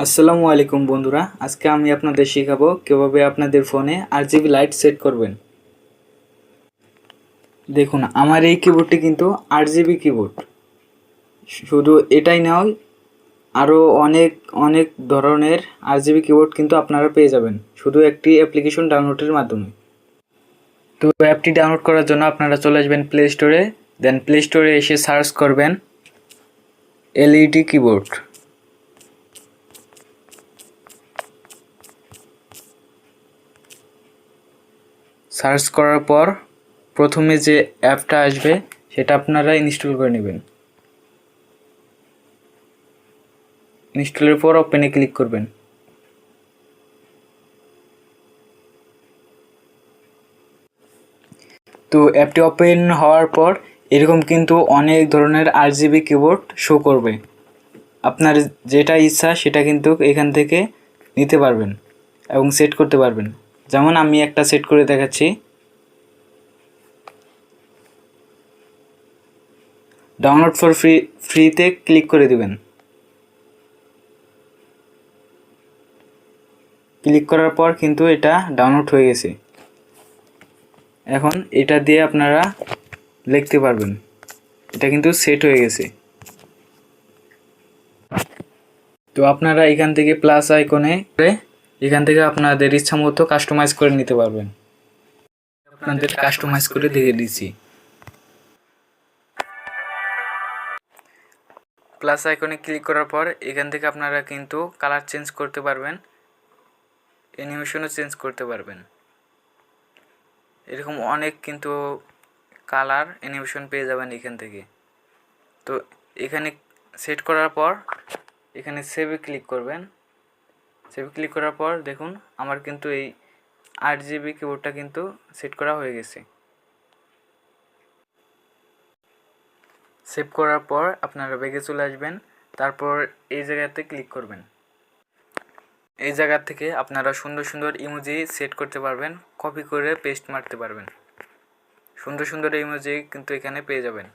আসসালামু আলাইকুম বন্ধুরা, আজকে আমি আপনাদের শেখাবো কিভাবে আপনাদের ফোনে আরজিবি লাইট সেট করবেন। দেখুন, আমার এই কিবোর্ডটি কিন্তু আরজিবি কিবোর্ড। শুধু এটাই নয়, আরও অনেক অনেক ধরনের আরজিবি কিবোর্ড কিন্তু আপনারা পেয়ে যাবেন শুধু একটি অ্যাপ্লিকেশন ডাউনলোডের মাধ্যমে। তো অ্যাপটি ডাউনলোড করার জন্য আপনারা চলে আসবেন প্লে স্টোরে, দেন প্লে স্টোরে এসে সার্চ করবেন এলইডি কিবোর্ড। সার্চ করার পর প্রথমে যে অ্যাপটা আসবে সেটা আপনারা ইনস্টল করে নেবেন। ইনস্টলের পর ওপেনে ক্লিক করবেন। তো অ্যাপটি ওপেন হওয়ার পর এরকম কিন্তু অনেক ধরনের আরজিবি কিবোর্ড শো করবে। আপনার যেটা ইচ্ছা সেটা কিন্তু এখান থেকে নিতে পারবেন এবং সেট করতে পারবেন। যেমন আমি একটা সেট করে দেখাচ্ছি। ডাউনলোড ফর ফ্রিতে ক্লিক করে দিবেন। ক্লিক করার পর কিন্তু এটা ডাউনলোড হয়ে গেছে। এখন এটা দিয়ে আপনারা লিখতে পারবেন। এটা কিন্তু সেট হয়ে গেছে। তো আপনারা এখান থেকে প্লাস আইকনে এখান থেকে আপনাদের ইচ্ছা মতো কাস্টমাইজ করে নিতে পারবেন। আপনাদের কাস্টমাইজ করে দিয়ে দিচ্ছি। প্লাস আইকনে ক্লিক করার পর এখান থেকে আপনারা কিন্তু কালার চেঞ্জ করতে পারবেন, অ্যানিমেশনও চেঞ্জ করতে পারবেন। এরকম অনেক কিন্তু কালার অ্যানিমেশন পেয়ে যাবেন এখান থেকে। তো এখানে সেট করার পর এখানে সেভে ক্লিক করবেন। সেভে ক্লিক করার পর দেখুন আমার কিন্তু এই 8GB কিবোর্ডটা কিন্তু সেট করা হয়ে গেছে। সেভ করার পর আপনারা ব্যাগে চলে আসবেন, তারপর এই জায়গাতে ক্লিক করবেন। এই জায়গা থেকে আপনারা সুন্দর সুন্দর ইমোজি সেট করতে পারবেন, কপি করে পেস্ট মারতে পারবেন। সুন্দর সুন্দর ইমোজি কিন্তু এখানে পেয়ে যাবেন।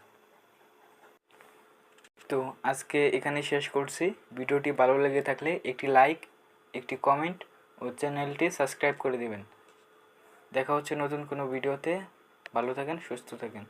তো আজকে এখানে শেষ করছি। ভিডিওটি ভালো লেগে থাকলে একটি লাইক, একটি কমেন্ট ও চ্যানেলটি সাবস্ক্রাইব করে দিবেন। দেখা হচ্ছে নতুন কোনো ভিডিওতে। ভালো থাকেন, সুস্থ থাকেন।